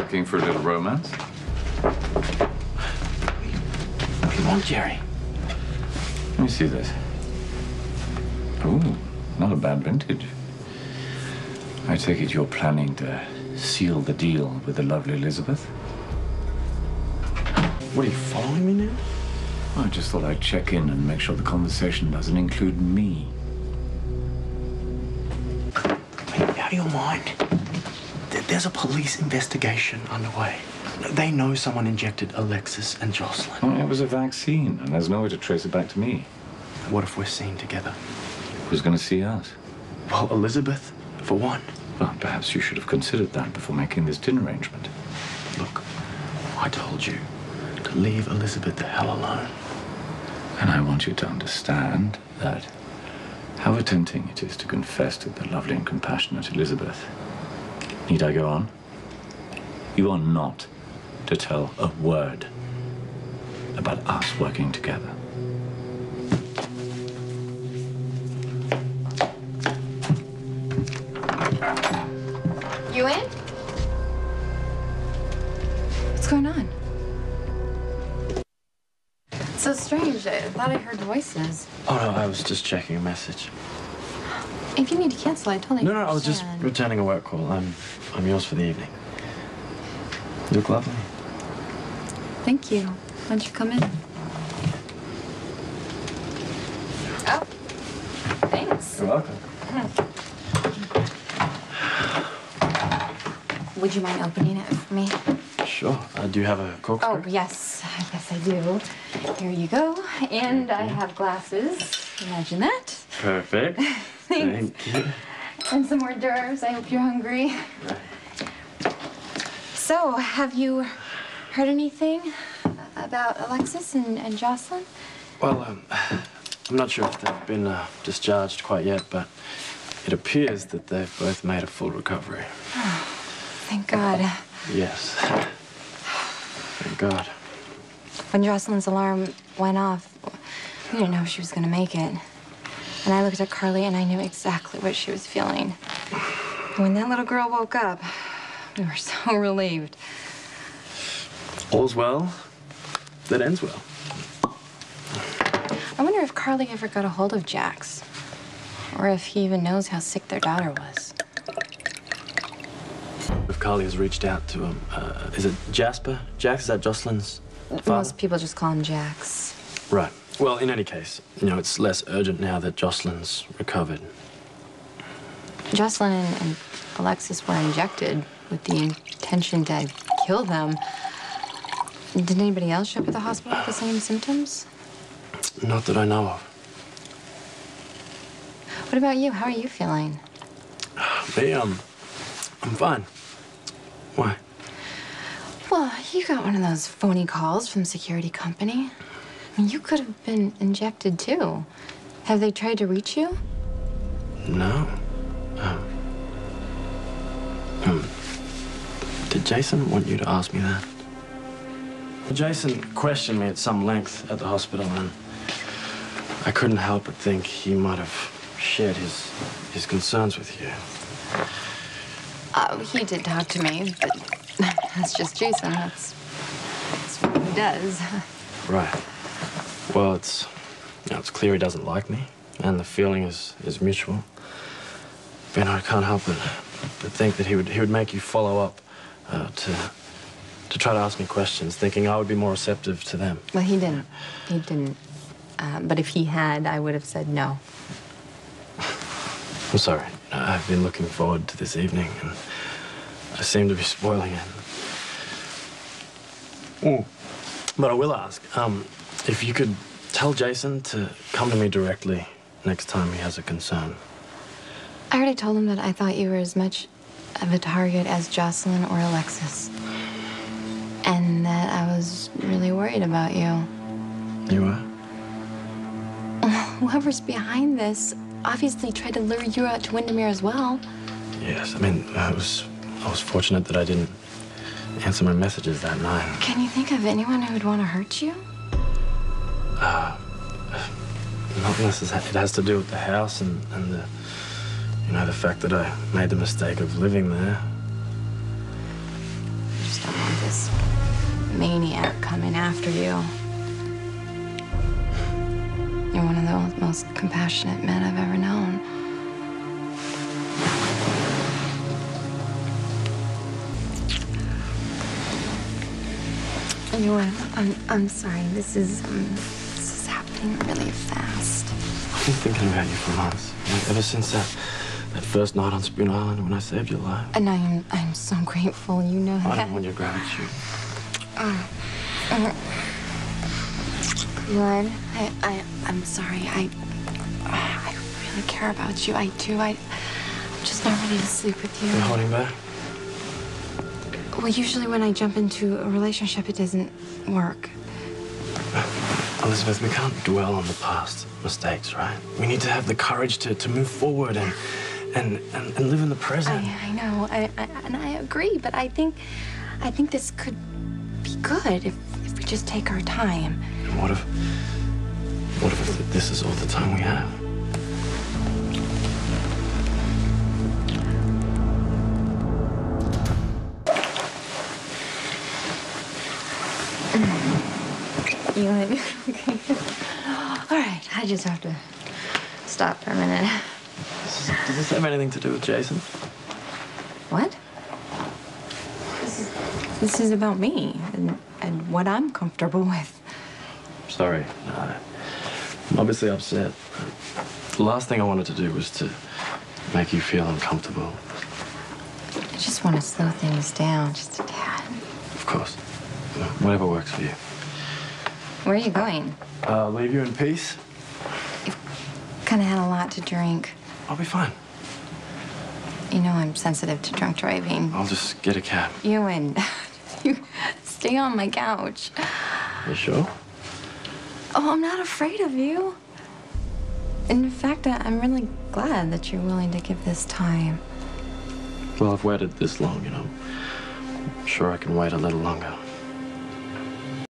Looking for a little romance? What do you want, Jerry? Let me see this. Ooh, not a bad vintage. I take it you're planning to seal the deal with the lovely Elizabeth? What, are you following me now? I just thought I'd check in and make sure the conversation doesn't include me. Out of your mind. There's a police investigation underway. They know someone injected Alexis and Jocelyn. Well, it was a vaccine, and there's no way to trace it back to me. What if we're seen together? Who's going to see us? Well, Elizabeth, for one. Well, perhaps you should have considered that before making this dinner arrangement. Look, I told you to leave Elizabeth the hell alone. And I want you to understand that however tempting it is to confess to the lovely and compassionate Elizabeth, need I go on? You are not to tell a word about us working together. Ewen? What's going on? It's so strange. I thought I heard voices. Oh, no, I was just checking a message. If you need to cancel, I totally No, I was just understand. returning a work call. I'm yours for the evening. You look lovely. Thank you. Why don't you come in? Oh, thanks. You're welcome. Would you mind opening it for me? Sure. Do you have a corkscrew? Oh, yes. Yes, I do. Here you go. And I have glasses. Imagine that. Perfect. Thanks. Thank you. And some hors d'oeuvres. I hope you're hungry. Right. So, have you heard anything about Alexis and Jocelyn? Well, I'm not sure if they've been discharged quite yet, but it appears that they've both made a full recovery. Oh, thank God. Yes. Thank God. When Jocelyn's alarm went off, we didn't know if she was going to make it. And I looked at Carly and I knew exactly what she was feeling. When that little girl woke up, we were so relieved. All's well that ends well. I wonder if Carly ever got a hold of Jax. Or if he even knows how sick their daughter was. If Carly has reached out to him, is it Jasper? Jax, is that Jocelyn's father? Most people just call him Jax. Right. Well, in any case, you know, it's less urgent now that Jocelyn's recovered. Jocelyn and Alexis were injected with the intention to kill them. Did anybody else show up at the hospital with the same symptoms? Not that I know of. What about you? How are you feeling? Me, I'm fine. Why? Well, you got one of those phony calls from the security company. I mean, you could have been injected, too. Have they tried to reach you? No. Did Jason want you to ask me that? Jason questioned me at some length at the hospital, and I couldn't help but think he might have shared his concerns with you. He did talk to me, but that's just Jason. That's what he does. Right. Well, it's clear he doesn't like me, and the feeling is mutual. But I can't help but think that he would make you follow up to try to ask me questions, thinking I would be more receptive to them. Well, he didn't. He didn't. But if he had, I would have said no. I'm sorry. I've been looking forward to this evening, and I seem to be spoiling it. Ooh. But I will ask, if you could tell Jason to come to me directly next time he has a concern. I already told him that I thought you were as much of a target as Jocelyn or Alexis. And that I was really worried about you. You were? Whoever's behind this obviously tried to lure you out to Windermere as well. Yes, I mean, I was fortunate that I didn't answer my messages that night. Can you think of anyone who would want to hurt you? Not unless it has to do with the house and the, you know, the fact that I made the mistake of living there. Just maniac coming after you. You're one of the most compassionate men I've ever known. Ewen, I'm sorry. This is happening really fast. I've been thinking about you for months. Ever since that first night on Spoon Island when I saved your life. And I'm so grateful. You know that. I don't want your gratitude. Ewen, I'm sorry. I really care about you. I do. I'm just not ready to sleep with you. You're holding back? Well, usually when I jump into a relationship, it doesn't work. Elizabeth, we can't dwell on the past mistakes, right? We need to have the courage to move forward and live in the present. I know, and I agree, but I think this could be good if we just take our time. And what if this is all the time we have? Ewen, okay. All right, I just have to stop for a minute. Does this have anything to do with Jason? What? This is about me and what I'm comfortable with. Sorry. I'm obviously upset. The last thing I wanted to do was to make you feel uncomfortable. I just want to slow things down just a tad. Of course. Whatever works for you. Where are you going? Leave you in peace. You've kind of had a lot to drink. I'll be fine. You know I'm sensitive to drunk driving. I'll just get a cab. Ewen, you stay on my couch. You sure? Oh, I'm not afraid of you. In fact, I'm really glad that you're willing to give this time. Well, I've waited this long, you know. I'm sure I can wait a little longer.